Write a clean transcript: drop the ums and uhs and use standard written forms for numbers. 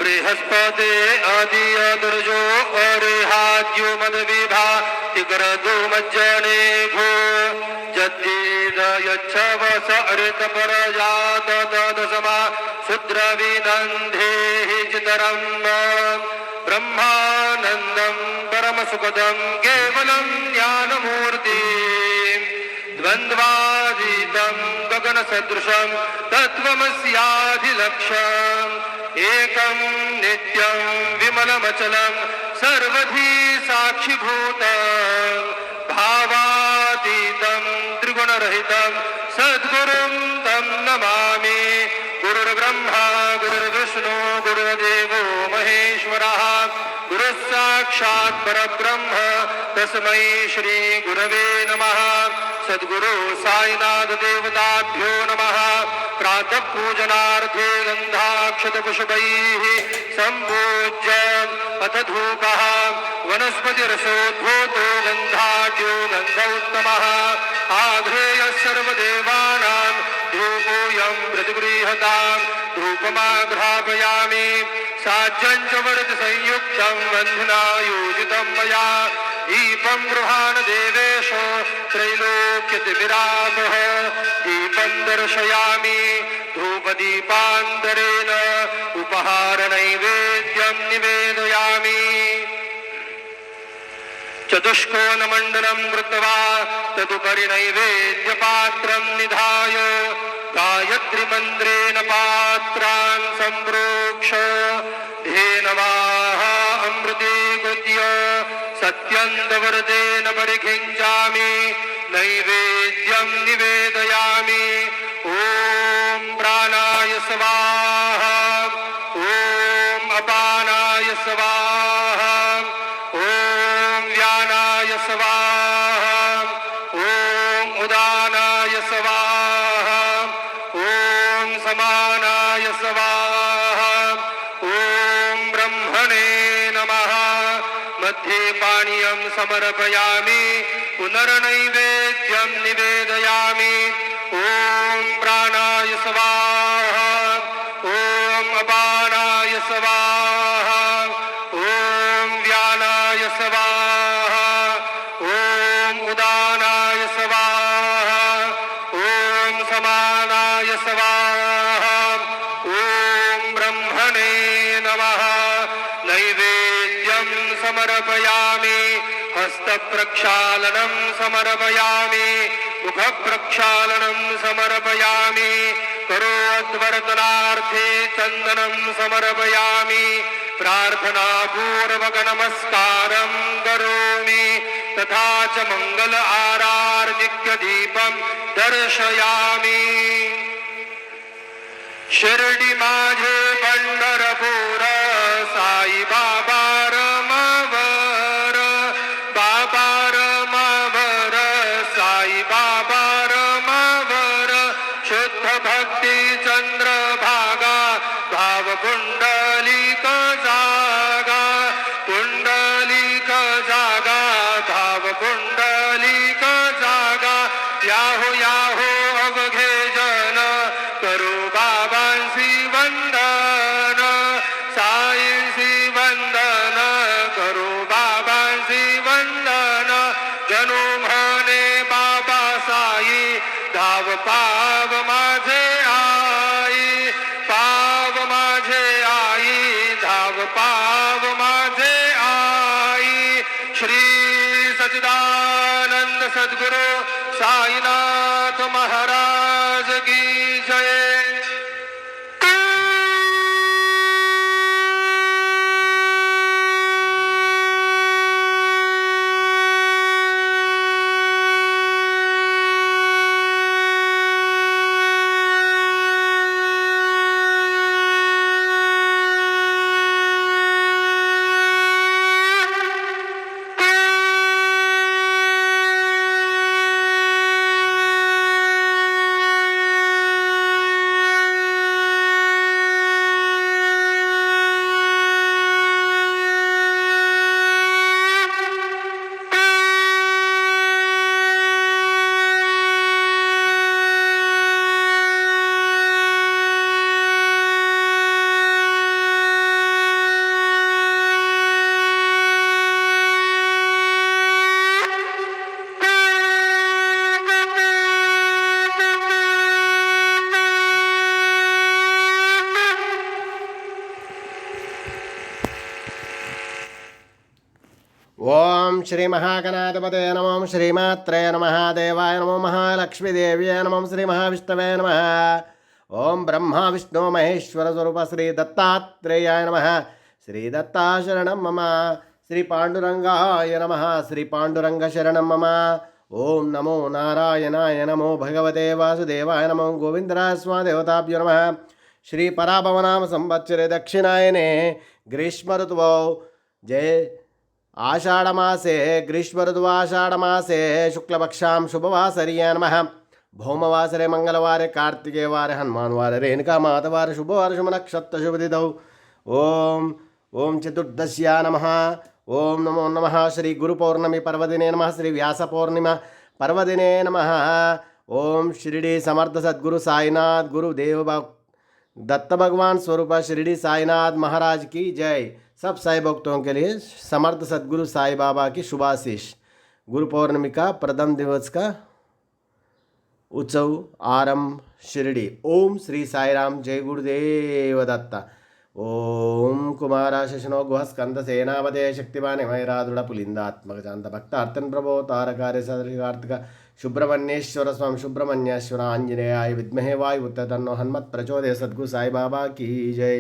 बृहस्पते आदि दुर्जो अरिहाद्यो मद विभा तिकरदो मज्जने भो जद्दीद यच्छवस अरित परजात तदसमा शूद्रविनन्धेहि चितरं ब्रह्मानन्दं परमसुखदं केवलं ज्ञानमूर्तिम् द्वन्द्वातीतं गगनसदृशं तत्त्वमस्याधिलक्ष्यम् एकं नित्यं विमलमचलं सर्वधी साक्षिभूतं भावातीतं त्रिगुणरहितं सद्गुरुं तं नमामि गुरुर्ब्रह्मा गुरुर्विष्णु गुरुर्देवो महेश्वरः गुरुः साक्षात् परब्रह्म तस्मै श्री गुरवे नमः सद्गुरु साईनाथ देवताभ्यो नमः प्रातः पूजनार्थे गन्धाक्षतपुष्पैः सम्पूज्य अथ धूपः वनस्पतिरसोद्भूतो गन्धाढ्यो गन्ध उत्तमः आघ्रेयः सर्वदेवानां धूपोऽयं प्रतिगृह्यताम् धूपमाघ्रापयामि साज्यं च वरदसंयुक्तं बन्धनायोजितं मया दीपं गृहाण देवेश त्रैलोक्यतिविरामः दीपं दर्शयामि धूपदीपान्तरेण उपहारनैवेद्यं निवेदयामि चतुष्कोणमण्डलं कृत्वा तदुपरि नैवेद्यपात्रं निधाय गायत्रीमन्त्रेण पात्रान् सम्प्रोक्ष धेनवाः अमृतीकृत्य सत्यन्तवरदेन परिखिञ्चामि नैवेद्यं निवेदयामि ॐ प्राणाय स्वाहा ॐ अपानाय स्वाहा ॐ व्यानाय स्वाहा ॐ उदानाय स्वाहा ॐ समानाय स्वाहा ॐ ब्रह्मणे नमः मध्ये पानीयं समर्पयामि पुनर्नैवेद्यं निवेदयामि ॐ प्राणाय स्वाहा ॐ अपानाय स्वाहा ॐ व्यानाय स्वाहा ॐ उदानाय स्वाहा ॐ समानाय स्वाहा ॐ ब्रह्मणे नमः नैवेद्यं समर्पयामि हस्तप्रक्षालनं समर्पयामि मुखप्रक्षालनं समर्पयामि करोद्वर्तनार्थे चन्दनं समर्पयामि प्रार्थनापूर्वक नमस्कारं करोमि तथा च मंगल आरार्जिक्य दीपं दर्शयामि शिर्डी माझे पंढरपूर साई बाबा रमावर बाबा रमावर साई बाबा रमावर शुद्ध भक्ती चंद्रभागा भाव पुंडलिक जागा पुंडलिक जागा भाव पुंडलिक जागा याहो याहो अवघे जन करो बाबांसी वंदन साईंसी वंदन करो बाबांसी वंदन जणू म्हणे बाबा साई धाव पाव माझे आई पाव माझे आई धाव पाव माझे आई श्री सच्चिदानंद सद्गुरु साईनाथ महाराज की जय। ఓం శ్రీ మహాగణాధిపతే నమో శ్రీమాత్రే నమః దేవాయ నమో మహాలక్ష్మీదేవ్యే నమో శ్రీ మహావిష్ణవే నమః ఓం బ్రహ్మ విష్ణు మహేశ్వర స్వరూప శ్రీ దత్తాత్రేయాయ నమః శ్రీ దత్తా శరణం మమ శ్రీ పాండురంగాయ నమః శ్రీ పాండురంగ శరణం మమ ఓం నమో నారాయణాయ నమో భగవతే వాసుదేవాయ నమో గోవిందరాయ స్వాదేవతాభ్యో నమః శ్రీ పరాభవనామ సంవత్సరే దక్షిణాయనే గ్రీష్మ ఋతువౌ జయ आषाढ़मासे ग्रीष्मऋतुवाषाढ़मासे शुक्लपक्षां शुभवासरीय नमः भौमवासरे मंगलवारे कार्तिके वारे हनुमानवारे रेणुका मातवारे शुभवारे शुभ नक्षत्र शुभ तिथौ ओम ओम चतुर्दश्या नमः ओम नमो नमः श्री गुरु पौर्णमी पर्वदिने नमः श्री व्यास पौर्णिमा पर्वदिने नमः ओम शिरडी समर्थ सद्गुरु साईनाथ गुरुदेव दत्त भगवान स्वरूप शिरडी साईनाथ महाराज की जय। सब साई भक्तों के लिए समर्थ सद्गुरु साई बाबा की शुभाशीष। गुरु पौर्णमी का प्रथम दिवस का उत्सव आरंभ शिरडी। ओम श्री साई राम जय गुरुदेव दत्ता। ओम कुमारा शशनो गुह स्कंद सेनापते शक्तिमान हिमैरादुड़ पुलिंदात्मक शांत भक्त अर्तन प्रभो तारकार्य सदृश कार्तिक सुब्रह्मण्येश्वर स्वामी सुब्रह्मण्येश्वर आंजनेयाय विद्महे वायुपुत्र तन्नो हनुमत् प्रचोदयात्। सद्गुरु साई बाबा की जय।